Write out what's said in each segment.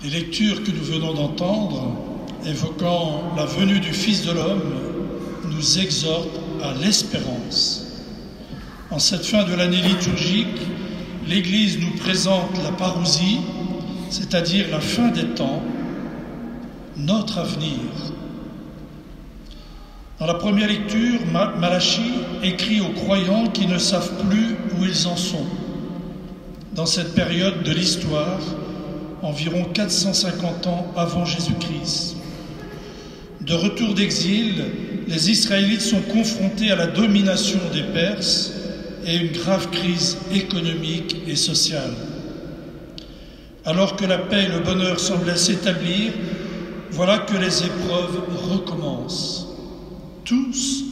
Les lectures que nous venons d'entendre, évoquant la venue du Fils de l'homme, nous exhortent à l'espérance. En cette fin de l'année liturgique, l'Église nous présente la parousie, c'est-à-dire la fin des temps, notre avenir. Dans la première lecture, Malachie écrit aux croyants qui ne savent plus où ils en sont. Dans cette période de l'histoire, environ 450 ans avant Jésus-Christ. De retour d'exil, les Israélites sont confrontés à la domination des Perses et une grave crise économique et sociale. Alors que la paix et le bonheur semblaient s'établir, voilà que les épreuves recommencent. Tous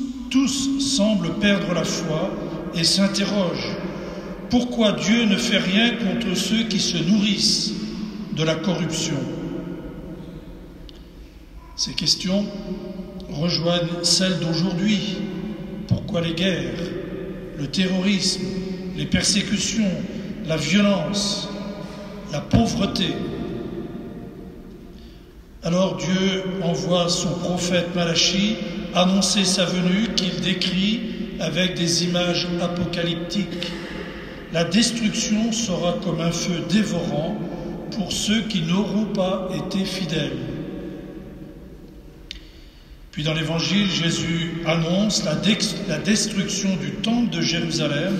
semblent perdre la foi et s'interrogent. Pourquoi Dieu ne fait rien contre ceux qui se nourrissent de la corruption? Ces questions rejoignent celles d'aujourd'hui. Pourquoi les guerres, le terrorisme, les persécutions, la violence, la pauvreté? Alors Dieu envoie son prophète Malachie annoncer sa venue qu'il décrit avec des images apocalyptiques. La destruction sera comme un feu dévorant pour ceux qui n'auront pas été fidèles. Puis dans l'Évangile, Jésus annonce la destruction du temple de Jérusalem,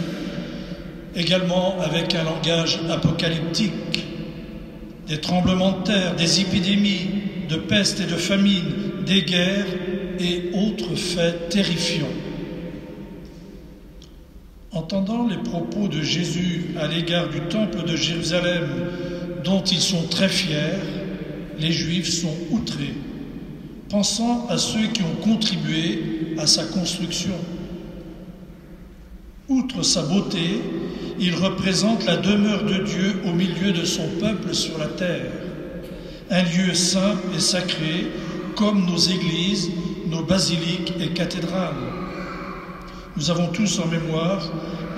également avec un langage apocalyptique. Des tremblements de terre, des épidémies, de peste et de famine, des guerres et autres faits terrifiants. Entendant les propos de Jésus à l'égard du temple de Jérusalem, dont ils sont très fiers, les Juifs sont outrés, pensant à ceux qui ont contribué à sa construction. Outre sa beauté, il représente la demeure de Dieu au milieu de son peuple sur la terre, un lieu saint et sacré comme nos églises, nos basiliques et cathédrales. Nous avons tous en mémoire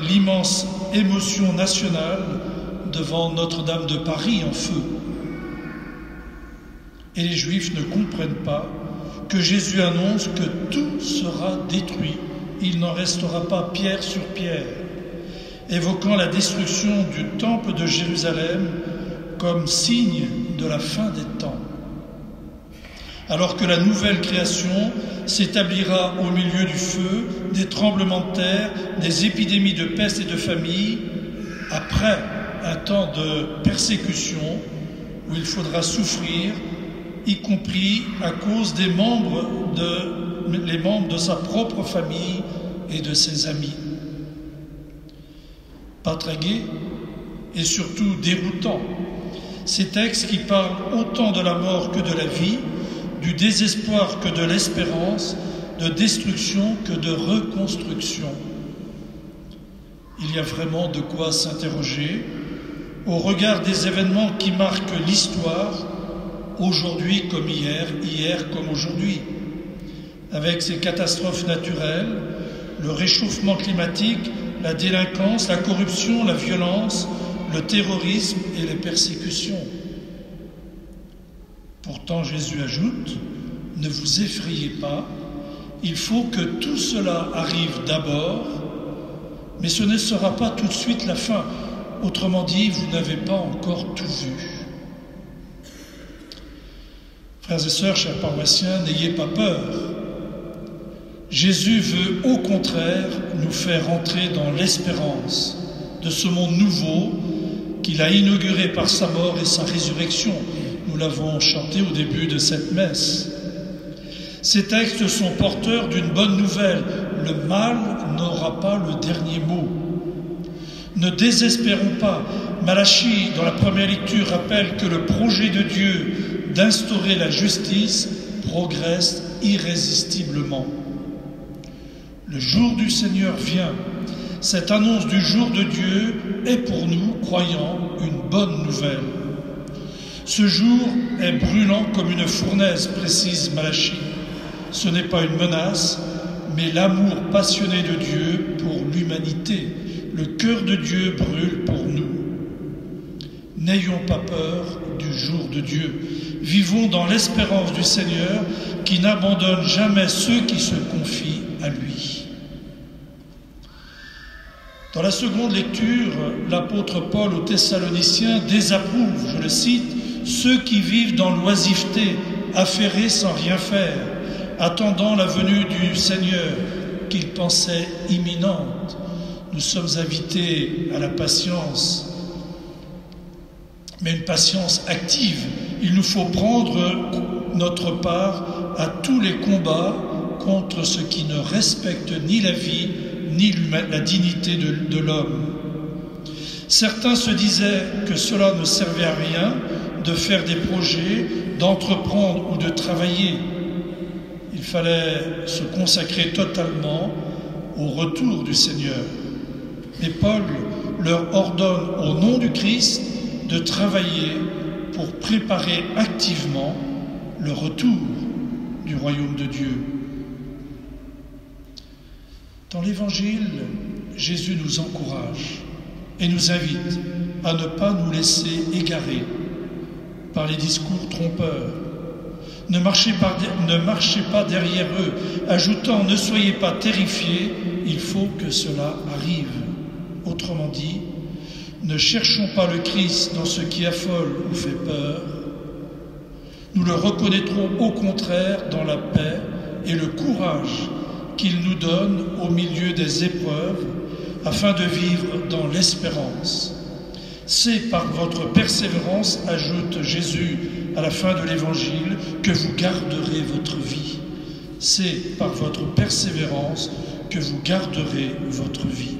l'immense émotion nationale devant Notre-Dame de Paris en feu. Et les Juifs ne comprennent pas que Jésus annonce que tout sera détruit. Il n'en restera pas pierre sur pierre, évoquant la destruction du temple de Jérusalem comme signe de la fin des temps. Alors que la nouvelle création s'établira au milieu du feu, des tremblements de terre, des épidémies de peste et de famine, après un temps de persécution où il faudra souffrir, y compris à cause des membres de sa propre famille et de ses amis. Pas très gai et surtout déroutant, ces textes qui parlent autant de la mort que de la vie, du désespoir que de l'espérance, de destruction que de reconstruction. Il y a vraiment de quoi s'interroger au regard des événements qui marquent l'histoire, aujourd'hui comme hier, hier comme aujourd'hui, avec ces catastrophes naturelles, le réchauffement climatique, la délinquance, la corruption, la violence, le terrorisme et les persécutions. Pourtant, Jésus ajoute, ne vous effrayez pas, il faut que tout cela arrive d'abord, mais ce ne sera pas tout de suite la fin. Autrement dit, vous n'avez pas encore tout vu. Frères et sœurs, chers paroissiens, n'ayez pas peur. Jésus veut au contraire nous faire entrer dans l'espérance de ce monde nouveau qu'il a inauguré par sa mort et sa résurrection. Nous l'avons chanté au début de cette messe. Ces textes sont porteurs d'une bonne nouvelle. Le mal n'aura pas le dernier mot. Ne désespérons pas. Malachie, dans la première lecture, rappelle que le projet de Dieu d'instaurer la justice progresse irrésistiblement. Le jour du Seigneur vient. Cette annonce du jour de Dieu est pour nous, croyants, une bonne nouvelle. Ce jour est brûlant comme une fournaise, précise Malachie. Ce n'est pas une menace, mais l'amour passionné de Dieu pour l'humanité. Le cœur de Dieu brûle pour nous. N'ayons pas peur du jour de Dieu. Vivons dans l'espérance du Seigneur qui n'abandonne jamais ceux qui se confient à lui. Dans la seconde lecture, l'apôtre Paul aux Thessaloniciens désapprouve, je le cite, « ceux qui vivent dans l'oisiveté, affairés sans rien faire, attendant la venue du Seigneur, qu'ils pensaient imminente. » Nous sommes invités à la patience, mais une patience active. Il nous faut prendre notre part à tous les combats contre ce qui ne respecte ni la vie, ni la dignité de l'homme. Certains se disaient que cela ne servait à rien de faire des projets, d'entreprendre ou de travailler. Il fallait se consacrer totalement au retour du Seigneur. Mais Paul leur ordonne au nom du Christ de travailler pour préparer activement le retour du royaume de Dieu. Dans l'Évangile, Jésus nous encourage et nous invite à ne pas nous laisser égarer par les discours trompeurs. Ne marchez pas derrière eux, ajoutant « Ne soyez pas terrifiés, il faut que cela arrive ». Autrement dit, ne cherchons pas le Christ dans ce qui affole ou fait peur. Nous le reconnaîtrons au contraire dans la paix et le courage qu'il nous donne au milieu des épreuves afin de vivre dans l'espérance. C'est par votre persévérance, ajoute Jésus à la fin de l'Évangile, que vous garderez votre vie. C'est par votre persévérance que vous garderez votre vie.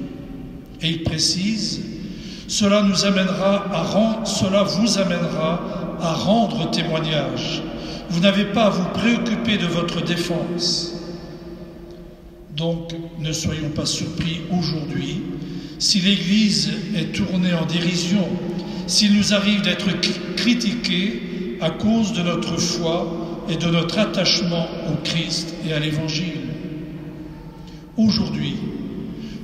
Et il précise, cela vous amènera à rendre témoignage. Vous n'avez pas à vous préoccuper de votre défense. Donc, ne soyons pas surpris aujourd'hui si l'Église est tournée en dérision, s'il nous arrive d'être critiqués à cause de notre foi et de notre attachement au Christ et à l'Évangile. Aujourd'hui,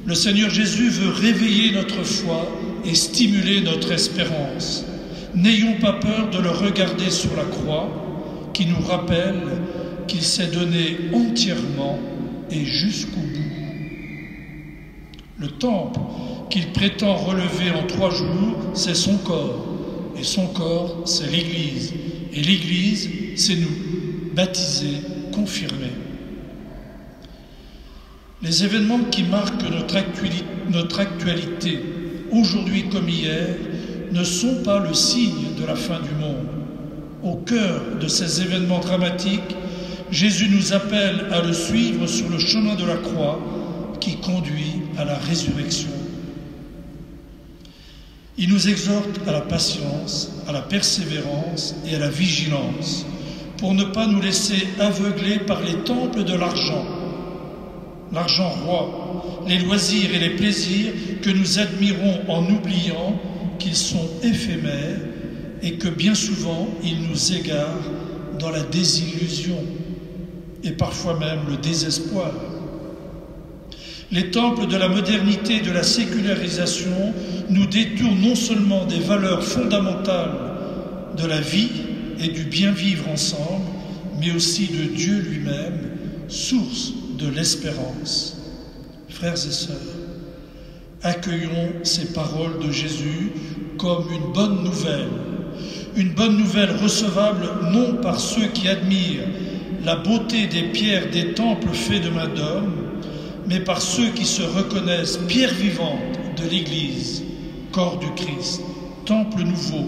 le Seigneur Jésus veut réveiller notre foi et stimuler notre espérance. N'ayons pas peur de le regarder sur la croix, qui nous rappelle qu'il s'est donné entièrement et jusqu'au bout. Le temple qu'il prétend relever en 3 jours, c'est son corps. Et son corps, c'est l'Église. Et l'Église, c'est nous, baptisés, confirmés. Les événements qui marquent notre actualité, aujourd'hui comme hier, ne sont pas le signe de la fin du monde. Au cœur de ces événements dramatiques, Jésus nous appelle à le suivre sur le chemin de la croix qui conduit à la résurrection. Il nous exhorte à la patience, à la persévérance et à la vigilance pour ne pas nous laisser aveugler par les temples de l'argent roi, les loisirs et les plaisirs que nous admirons en oubliant qu'ils sont éphémères et que bien souvent ils nous égarent dans la désillusion et parfois même le désespoir. Les temples de la modernité et de la sécularisation nous détournent non seulement des valeurs fondamentales de la vie et du bien vivre ensemble, mais aussi de Dieu lui-même, source de l'espérance. Frères et sœurs, accueillons ces paroles de Jésus comme une bonne nouvelle recevable non par ceux qui admirent la beauté des pierres des temples faits de main d'homme, mais par ceux qui se reconnaissent pierre vivante de l'Église, corps du Christ, temple nouveau,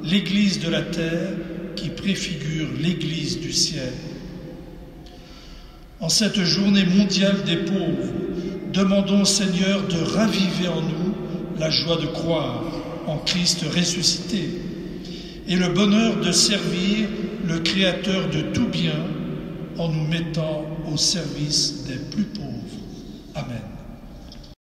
l'Église de la terre qui préfigure l'Église du ciel. En cette journée mondiale des pauvres, demandons au Seigneur de raviver en nous la joie de croire en Christ ressuscité et le bonheur de servir le Créateur de tout bien en nous mettant au service des plus pauvres. Amen.